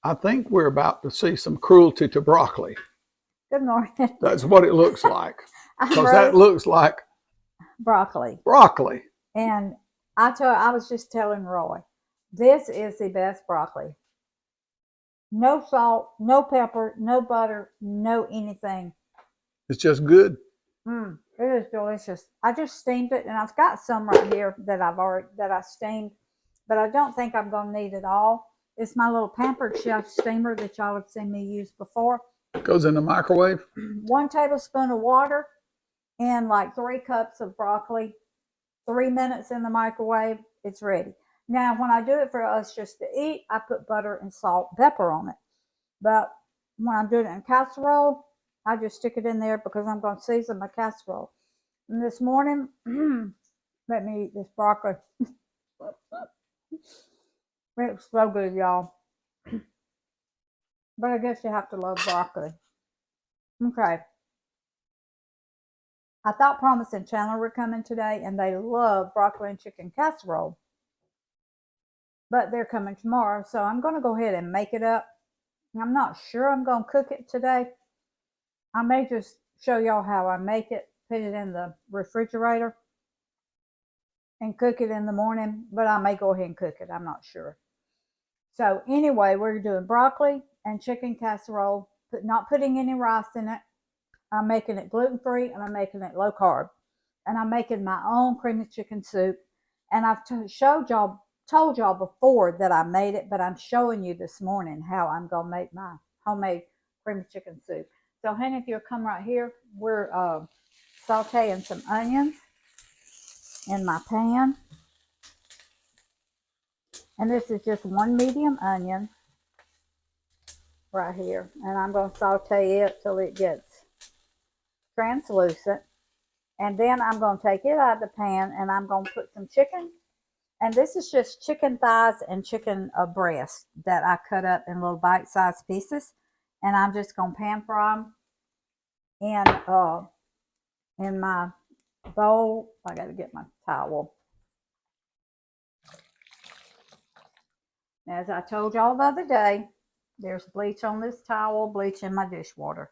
I think we're about to see some cruelty to broccoli. Good morning. That's what it looks like. I'm Because that Rose. looks like Broccoli. broccoli. And I was just telling Roy, this is the best broccoli. No salt, no pepper, no butter, no anything. It's just good. It is delicious. I just steamed it, and I've got some right here that I steamed, but I don't think I'm gonna need it all. It's my little Pampered Chef steamer that y'all have seen me use before. Goes in the microwave. 1 tablespoon of water and like 3 cups of broccoli. 3 minutes in the microwave, it's ready. Now, when I do it for us just to eat, I put butter and salt, pepper on it. But when I'm doing it in casserole, I just stick it in there because I'm going to season my casserole. And this morning, let me eat this broccoli. It's so good, y'all. But I guess you have to love broccoli. Okay. I thought Promise and Chandler were coming today, and they love broccoli and chicken casserole. But they're coming tomorrow, so I'm going to go ahead and make it up. I'm not sure I'm going to cook it today. I may just show y'all how I make it, put it in the refrigerator, and cook it in the morning, but I may go ahead and cook it. I'm not sure. So anyway, we're doing broccoli and chicken casserole, not putting any rice in it. I'm making it gluten-free, and I'm making it low carb. And I'm making my own creamy chicken soup. And I've told y'all before that I made it, but I'm showing you this morning how I'm going to make my homemade creamy chicken soup. So, honey, if you'll come right here, we're sauteing some onions in my pan. And this is just 1 medium onion right here. And I'm going to saute it till it gets translucent. And then I'm going to take it out of the pan, and I'm going to put some chicken. And this is just chicken thighs and chicken breast that I cut up in little bite-sized pieces. And I'm just going to pan fry them in my bowl. I got to get my towel. As I told y'all the other day, there's bleach on this towel, bleach in my dishwater.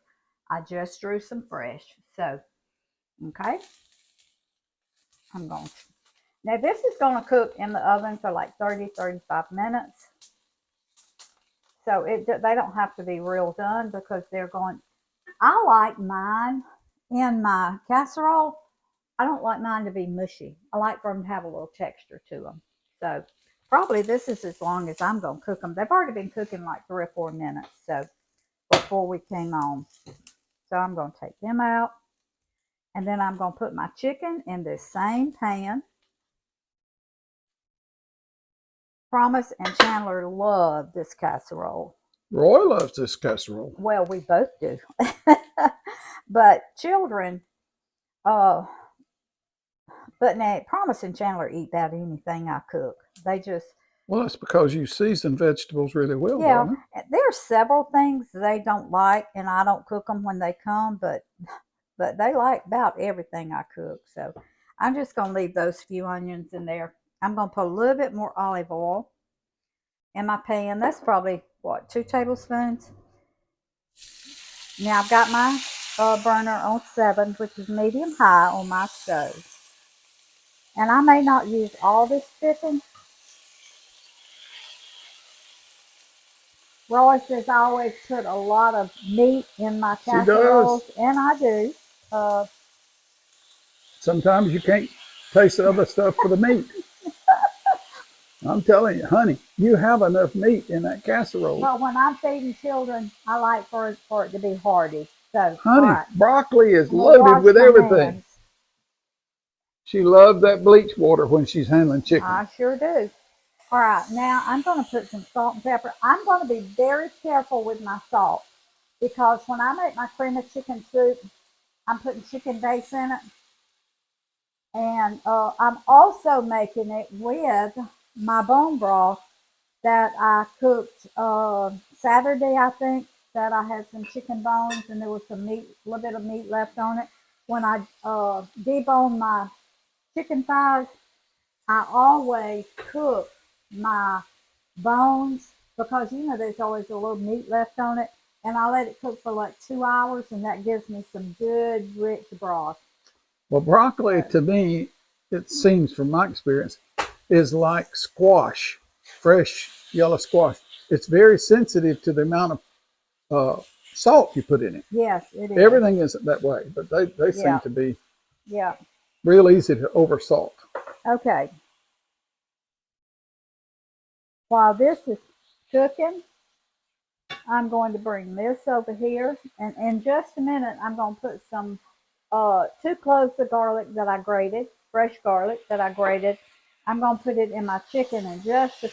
I just drew some fresh. So, okay. I'm going to. Now, this is going to cook in the oven for like 30-35 minutes. So they don't have to be real done because they're going. I like mine in my casserole. I don't like mine to be mushy. I like for them to have a little texture to them. So probably this is as long as I'm going to cook them. They've already been cooking like 3 or 4 minutes. So before we came on. So I'm going to take them out. And then I'm going to put my chicken in this same pan. Promise and Chandler love this casserole. Roy loves this casserole. Well, we both do. But children, but now Promise and Chandler eat about anything I cook. They just. Well, that's because you season vegetables really well, Yeah, there are several things they don't like, and I don't cook them when they come, but they like about everything I cook. So I'm just going to leave those few onions in there. I'm going to put a little bit more olive oil in my pan. That's probably, 2 tablespoons? Now I've got my burner on 7, which is medium high on my stove. And I may not use all this chicken. Roy says I always put a lot of meat in my casseroles, and I do. Sometimes you can't taste the other stuff for the meat. I'm telling you, honey, you have enough meat in that casserole. Well, when I'm feeding children, I like for it to be hearty. So, honey, right. Broccoli is loaded with everything. Hands. She loves that bleach water when she's handling chicken. I sure do. All right, now I'm going to put some salt and pepper. I'm going to be very careful with my salt because when I make my cream of chicken soup, I'm putting chicken base in it. And I'm also making it with my bone broth that I cooked Saturday, I think, that I had some chicken bones and there was some meat, a little bit of meat left on it. When I debone my chicken thighs, I always cook my bones because you know there's always a little meat left on it. And I let it cook for like 2 hours, and that gives me some good rich broth. Well, broccoli So, to me, it seems from my experience, is like squash, fresh yellow squash. It's very sensitive to the amount of salt you put in it. yes, it is. Everything isn't that way, but they seem Yeah, to be yeah. real easy to oversalt. Okay. While this is cooking, I'm going to bring this over here, and in just a minute, I'm going to put some 2 cloves of garlic that I grated, fresh garlic that I grated. I'm going to put it in my chicken in just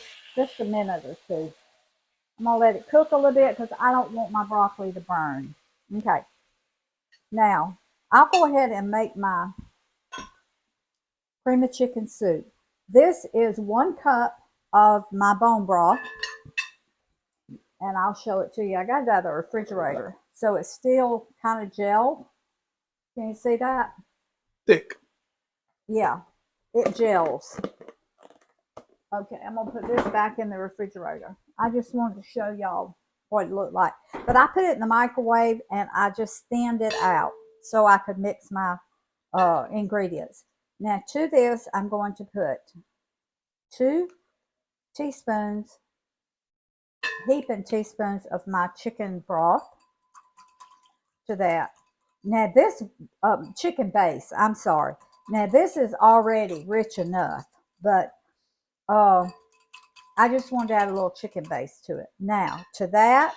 a minute or two. I'm going to let it cook a little bit because I don't want my broccoli to burn. Okay. Now, I'll go ahead and make my cream of chicken soup. This is 1 cup of my bone broth, and I'll show it to you. I got it out of the refrigerator, so it's still kind of gel. Can you see that? Thick. Yeah, it gels. Okay, I'm gonna put this back in the refrigerator. I just wanted to show y'all what it looked like. But I put it in the microwave and I just thinned it out so I could mix my ingredients. Now to this, I'm going to put 2 teaspoons, heaping teaspoons of my chicken broth to that. Now this chicken base, I'm sorry. Now this is already rich enough, but I just wanted to add a little chicken base to it. Now, to that,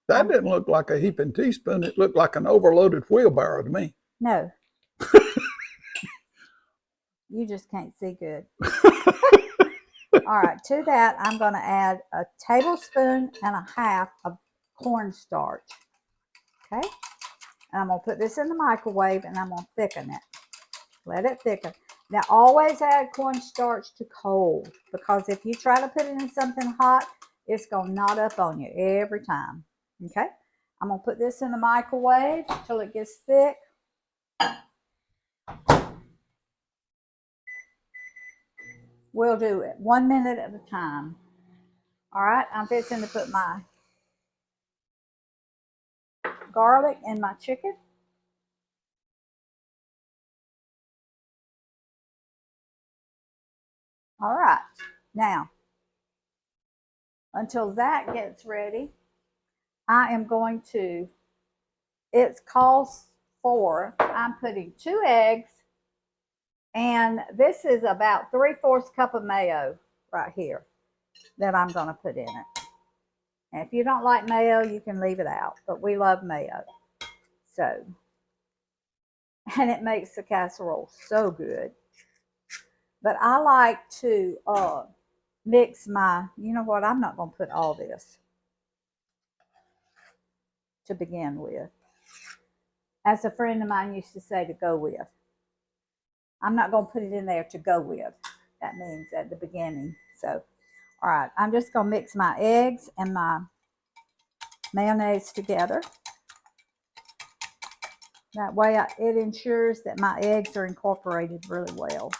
That didn't look like a heaping teaspoon. It looked like an overloaded wheelbarrow to me. no, you just can't see good. All right, to that, I'm going to add a tablespoon and a half of cornstarch. Okay, and I'm going to put this in the microwave and I'm going to thicken it. Let it thicken. Now, always add cornstarch to cold because if you try to put it in something hot, it's going to knot up on you every time. Okay, I'm going to put this in the microwave until it gets thick. We'll do it 1 minute at a time. All right, I'm fixing to put my garlic in my chicken. All right, now, until that gets ready, I am going to, it calls for, I'm putting 2 eggs, and this is about 3/4 cup of mayo right here that I'm going to put in it. And if you don't like mayo, you can leave it out, but we love mayo. So, and it makes the casserole so good. But I like to mix my, you know what, I'm not going to put all this to begin with. As a friend of mine used to say, to go with. I'm not going to put it in there to go with. That means at the beginning. So, all right, I'm just going to mix my eggs and my mayonnaise together. That way it ensures that my eggs are incorporated really well.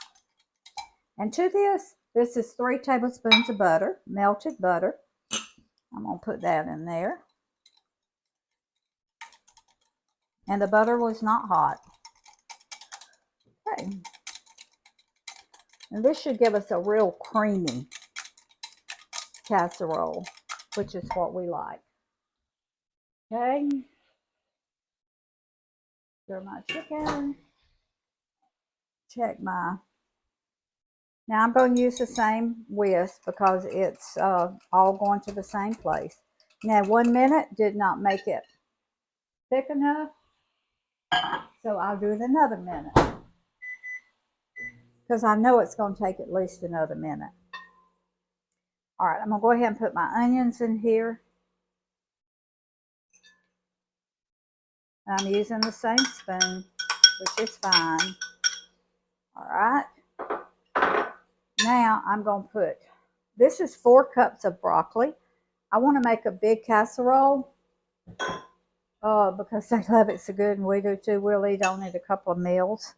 And to this is 3 tablespoons of butter, melted butter. I'm going to put that in there. And the butter was not hot. Okay. And this should give us a real creamy casserole, which is what we like. Okay. Stir my chicken. Check my. Now I'm going to use the same whisk because it's all going to the same place. Now 1 minute did not make it thick enough, so I'll do it another minute because I know it's going to take at least another minute. All right, I'm going to go ahead and put my onions in here. I'm using the same spoon, which is fine. All right. Now I'm going to put, this is 4 cups of broccoli. I want to make a big casserole because they love it so good and we do too. We'll eat on it a couple of meals.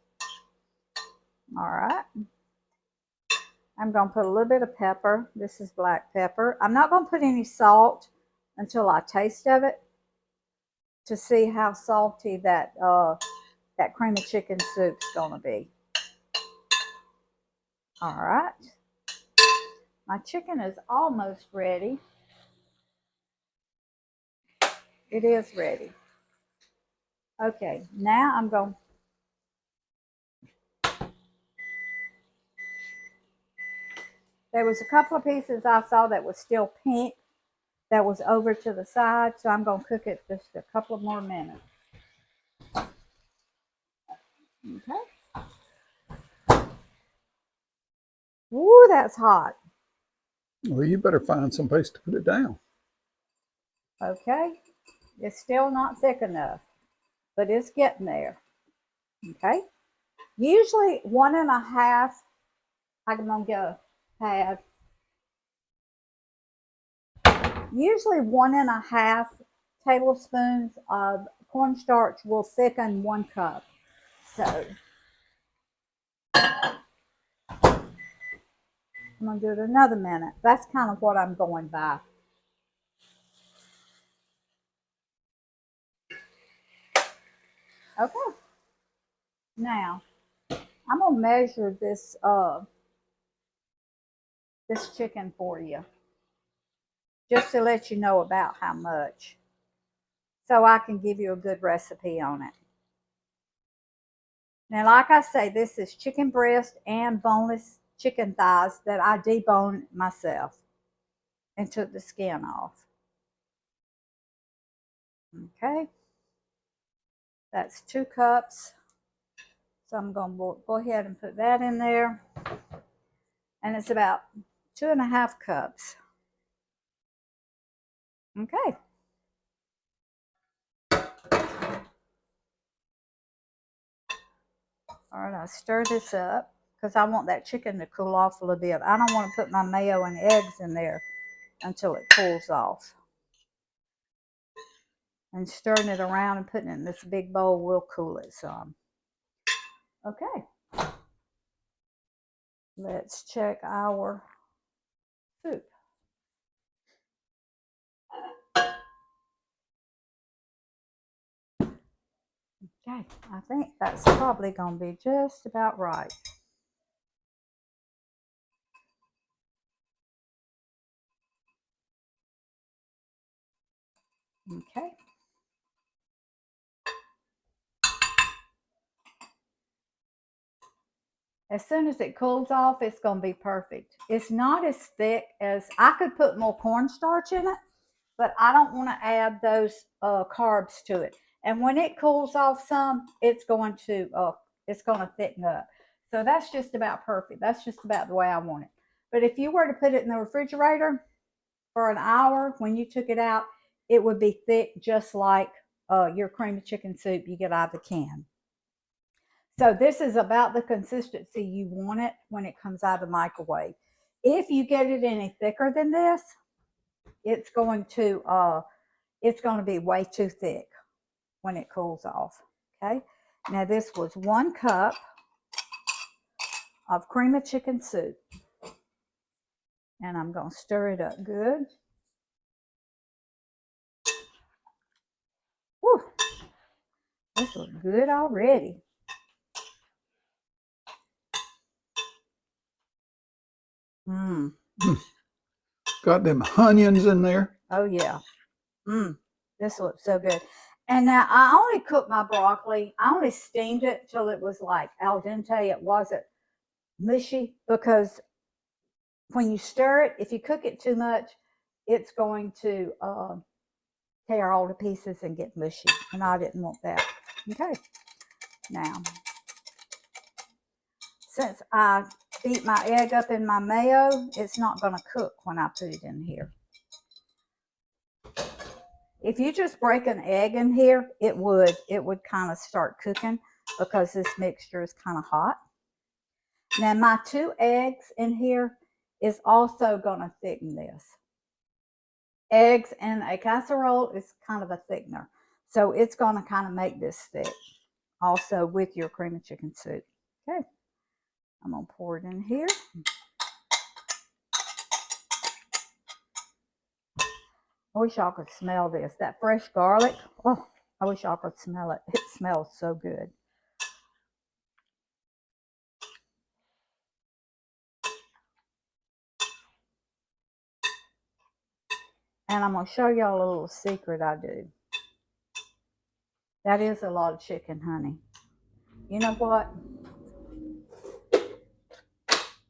All right. I'm going to put a little bit of pepper. This is black pepper. I'm not going to put any salt until I taste of it to see how salty that that cream of chicken soup's going to be. All right. My chicken is almost ready. It is ready. Okay, now I'm going. There was a couple of pieces I saw that was still pink that was over to the side, so I'm going to cook it just a couple of more minutes. Okay. Ooh, that's hot. Well, you better find some place to put it down. Okay. It's still not thick enough, but it's getting there. Okay. Usually 1.5, I'm going to have, usually 1.5 tablespoons of cornstarch will thicken 1 cup. So I'm going to do it another minute. That's kind of what I'm going by. Okay. Now, I'm going to measure this this chicken for you, just to let you know about how much, so I can give you a good recipe on it. Now, like I say, this is chicken breast and boneless chicken thighs that I deboned myself and took the skin off. Okay, that's 2 cups. So I'm going to go ahead and put that in there. And it's about 2.5 cups. Okay. All right, I stir this up because I want that chicken to cool off a little bit. I don't want to put my mayo and eggs in there until it cools off. And stirring it around and putting it in this big bowl will cool it some. Okay. Let's check our soup. Okay, I think that's probably going to be just about right. Okay. As soon as it cools off, it's going to be perfect. It's not as thick as, I could put more cornstarch in it, but I don't want to add those carbs to it. And when it cools off some, it's going to thicken up. So that's just about perfect. That's just about the way I want it. But if you were to put it in the refrigerator for an hour, when you took it out, it would be thick, just like your cream of chicken soup you get out of the can. So this is about the consistency you want it when it comes out of the microwave. If you get it any thicker than this, it's going to be way too thick when it cools off. Okay. Now this was 1 cup of cream of chicken soup, and I'm going to stir it up good. Whew. This looks good already. Mmm. Got them onions in there. Oh yeah. Mmm. This looks so good. And now I only cooked my broccoli. I only steamed it till it was like al dente. It wasn't mushy, because when you stir it, if you cook it too much, it's going to tear all to pieces and get mushy. And I didn't want that. Okay. Now, since I beat my egg up in my mayo, it's not going to cook when I put it in here. If you just break an egg in here, it would kind of start cooking, because this mixture is kind of hot. Now my 2 eggs in here is also going to thicken this. Eggs in a casserole is kind of a thickener, so it's going to kind of make this thick also with your cream of chicken soup. Okay, I'm going to pour it in here. I wish y'all could smell this. That fresh garlic. Oh, I wish y'all could smell it. It smells so good. And I'm going to show y'all a little secret I do. That is a lot of chicken, honey. You know what?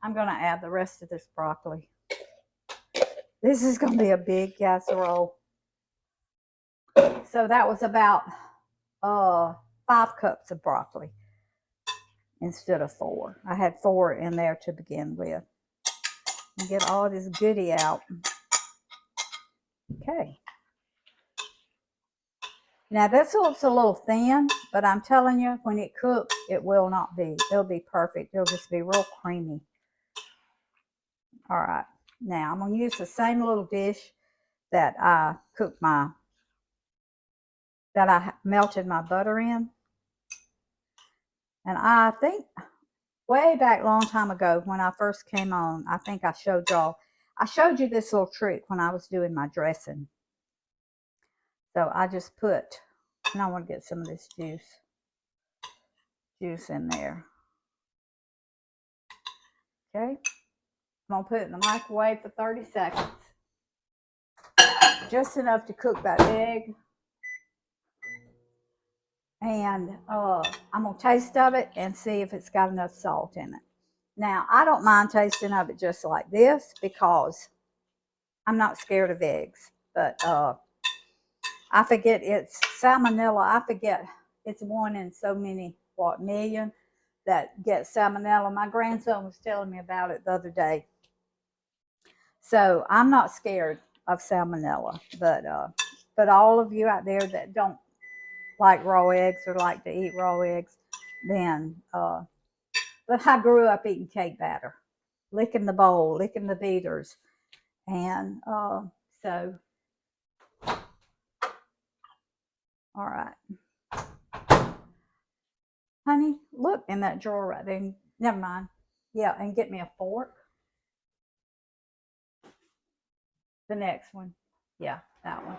I'm going to add the rest of this broccoli. This is going to be a big casserole. So that was about 5 cups of broccoli instead of 4. I had 4 in there to begin with. And get all this goodie out. Okay. Now this looks a little thin, but I'm telling you, when it cooks, it will not be. It'll be perfect. It'll just be real creamy. All right. Now I'm going to use the same little dish that I melted my butter in. And I think way back a long time ago when I first came on, I think I showed you this little trick when I was doing my dressing. So I just put, and I want to get some of this juice in there. Okay. I'm going to put it in the microwave for 30 seconds. Just enough to cook that egg. And I'm going to taste of it and see if it's got enough salt in it. Now, I don't mind tasting of it just like this because I'm not scared of eggs. But I forget it's salmonella. I forget it's one in so many, million that get salmonella. My grandson was telling me about it the other day. So I'm not scared of salmonella, but all of you out there that don't like raw eggs or like to eat raw eggs, then but I grew up eating cake batter, licking the bowl, licking the beaters, and so all right, honey, look in that drawer right there. Never mind. Yeah, and get me a fork. The next one. Yeah, that one.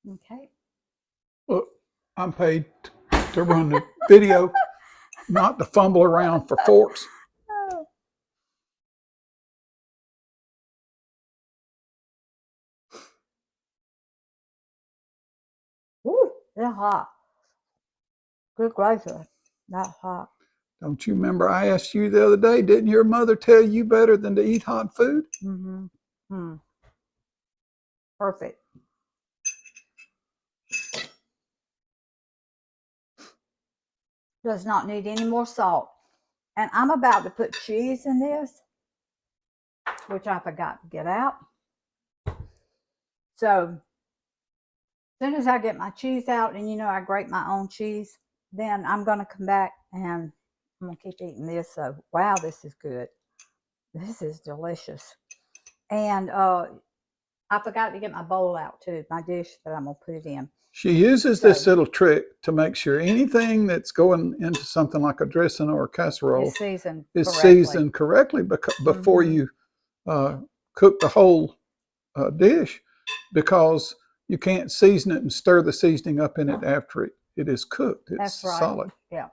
Okay. Look, I'm paid to run the video, not to fumble around for forks. Oh. Ooh, they're hot. Good gracious, that's hot. Don't you remember I asked you the other day, didn't your mother tell you better than to eat hot food? Mm-hmm. Perfect. Does not need any more salt. And I'm about to put cheese in this, which I forgot to get out. So as soon as I get my cheese out, and you know I grate my own cheese, then I'm going to come back and I'm going to keep eating this. So, wow, this is good. This is delicious. And I forgot to get my bowl out too, my dish that I'm going to put it in. She uses this little trick to make sure anything that's going into something like a dressing or a casserole is seasoned correctly before you cook the whole dish, because you can't season it and stir the seasoning up in it after it is cooked. It's That's right. solid. Yeah.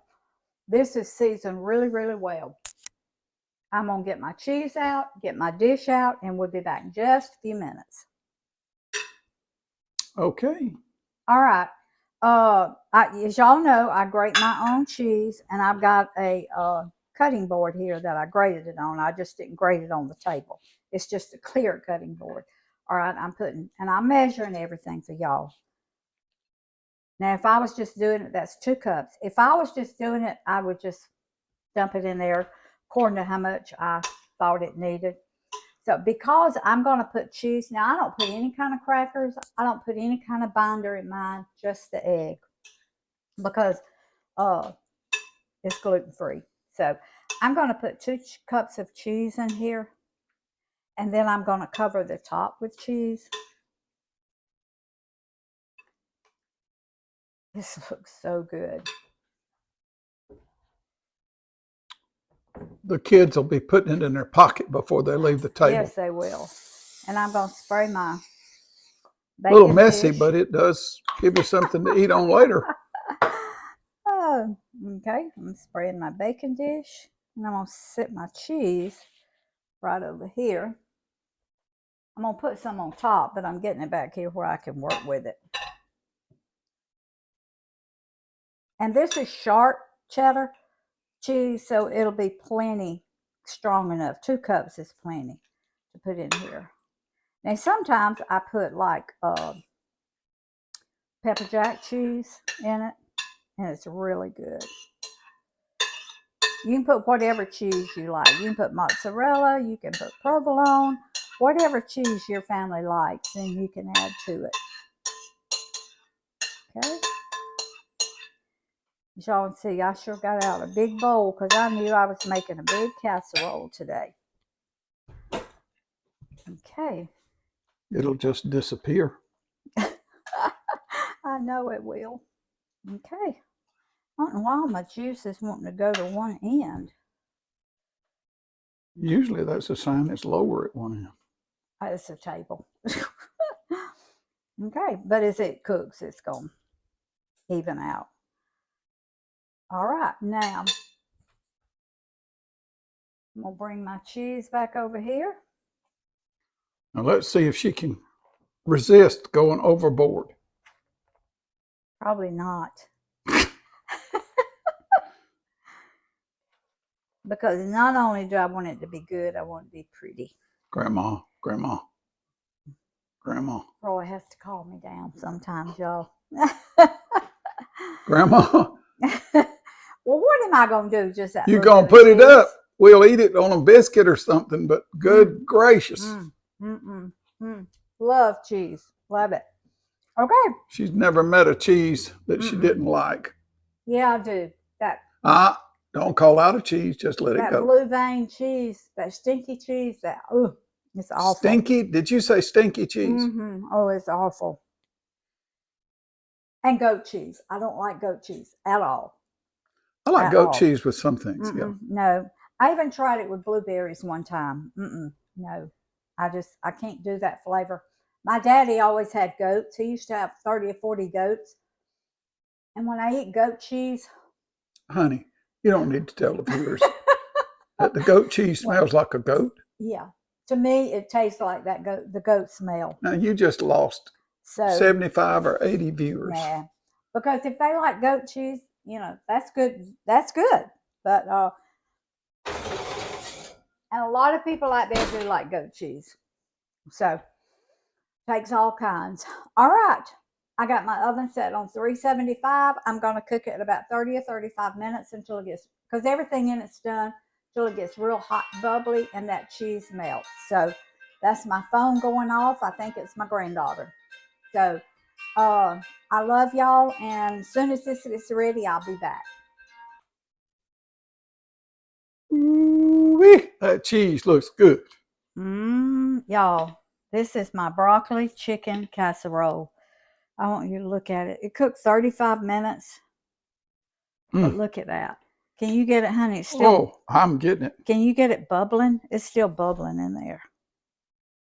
This is seasoned really, really well. I'm going to get my cheese out, get my dish out, and we'll be back in just a few minutes. Okay. All right. As y'all know, I grate my own cheese, and I've got a cutting board here that I grated it on. I just didn't grate it on the table. It's just a clear cutting board. All right, I'm measuring everything for y'all. Now, if I was just doing it, that's 2 cups. If I was just doing it, I would just dump it in there according to how much I thought it needed. So because I'm going to put cheese, now I don't put any kind of crackers. I don't put any kind of binder in mine, just the egg, because it's gluten-free. So I'm going to put 2 cups of cheese in here, and then I'm going to cover the top with cheese. This looks so good. the kids will be putting it in their pocket before they leave the table. Yes, they will. And I'm going to spray my A little bacon messy, dish. but it does give you something to eat on later. Oh, okay. I'm spraying my bacon dish. And I'm going to set my cheese right over here. I'm going to put some on top, but I'm getting it back here where I can work with it. And this is sharp cheddar cheese, so it'll be plenty strong enough. 2 cups is plenty to put in here. Now, sometimes I put like pepper jack cheese in it, and it's really good. You can put whatever cheese you like. You can put mozzarella, you can put provolone, whatever cheese your family likes, and you can add to it. Okay? As y'all can see, I sure got out a big bowl because I knew I was making a big casserole today. Okay. It'll just disappear. I know it will. Okay. I don't know why my juice is wanting to go to one end. Usually that's a sign it's lower at one end. It's a table. Okay, but as it cooks, it's going to even out. All right, now I'm going to bring my cheese back over here. Now let's see if she can resist going overboard. Probably not. Because not only do I want it to be good, I want it to be pretty. Grandma. Roy has to calm me down sometimes, y'all. Grandma. Well, what am I going to do? Just that You're going to put it up. We'll eat it on a biscuit or something, but good gracious. Love cheese. Love it. Okay. She's never met a cheese that she didn't like. Yeah, I do. Don't call out a cheese. Just let it go. That blue vein cheese, that stinky cheese, it's awful. Stinky? Did you say stinky cheese? Oh, it's awful. And goat cheese. I don't like goat cheese at all. I like goat cheese with some things. Yeah. No. I even tried it with blueberries one time. No. I can't do that flavor. My daddy always had goats. He used to have 30 or 40 goats. And when I eat goat cheese. Honey, you don't need to tell the viewers that the goat cheese smells like a goat. Yeah. To me, it tastes like the goat smell. Now, you just lost 75 or 80 viewers. Yeah. Because if they like goat cheese, that's good. That's good. But, and a lot of people out there do like goat cheese. So, takes all kinds. All right. I got my oven set on 375. I'm going to cook it at about 30 or 35 minutes until it gets, because everything in it's done, until it gets real hot, bubbly, and that cheese melts. So that's my phone going off. I think it's my granddaughter. So I love y'all, and as soon as this gets ready, I'll be back. Ooh-wee, that cheese looks good. Y'all, this is my broccoli chicken casserole. I want you to look at it. It cooked 35 minutes. But look at that. Can you get it, honey? It's still. Oh, I'm getting it. Can you get it bubbling? It's still bubbling in there.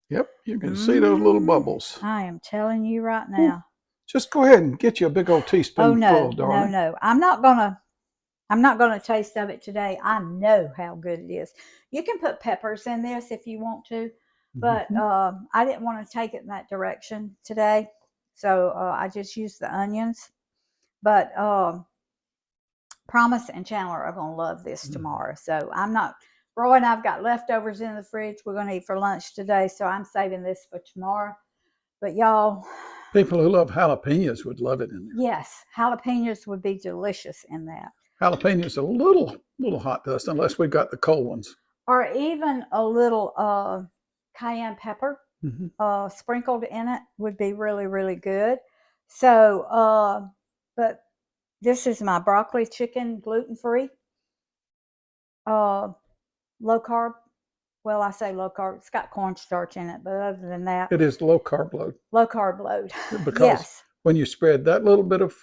Yep, you can see those little bubbles. I am telling you right now. Just go ahead and get you a big old teaspoonful, darling. No. I'm not gonna taste of it today. I know how good it is. You can put peppers in this if you want to, but I didn't want to take it in that direction today. So I just used the onions. But Promise and Chandler are going to love this tomorrow. So Roy and I've got leftovers in the fridge we're going to eat for lunch today. So I'm saving this for tomorrow. But y'all. People who love jalapenos would love it in there. Yes, jalapenos would be delicious in that. Jalapenos a little hot to us unless we got the cold ones. Or even a little cayenne pepper sprinkled in it would be really, really good. So, but this is my broccoli chicken, gluten-free, low carb. Well, I say low carb. It's got cornstarch in it, but other than that. It is low carb load. Low carb load. Because when you spread that little bit of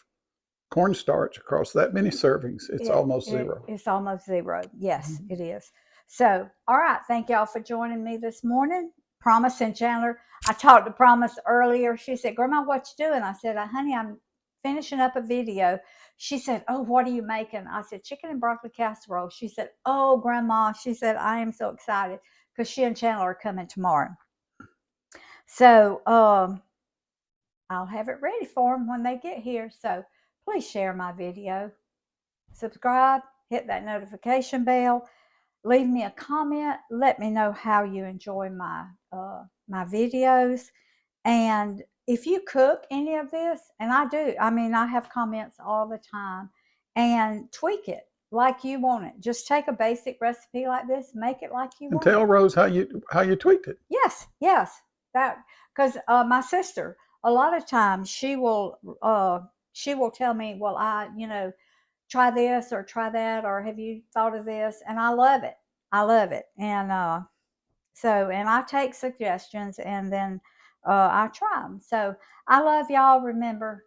cornstarch across that many servings, it's almost zero. It's almost zero. Yes, it is. So, all right. Thank y'all for joining me this morning. Promise and Chandler. I talked to Promise earlier. She said, Grandma, what you doing? I said, honey, I'm finishing up a video. She said, oh, what are you making? I said, chicken and broccoli casserole. She said, oh, Grandma. She said, I am so excited because she and Chandler are coming tomorrow. So, I'll have it ready for them when they get here. So please share my video, subscribe, hit that notification bell, leave me a comment, let me know how you enjoy my my videos. And if you cook any of this, and I do, I mean, I have comments all the time, and tweak it like you want it. Just take a basic recipe like this, make it like you want it. And tell Rose how you tweaked it. Yes, yes. That because my sister, a lot of times she will tell me, well, try this or try that, or have you thought of this? And I love it. I love it. And and I take suggestions, and then I try them. So I love y'all. Remember,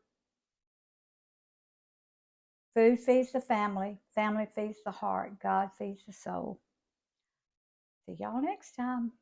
food feeds the family, family feeds the heart, God feeds the soul. See y'all next time.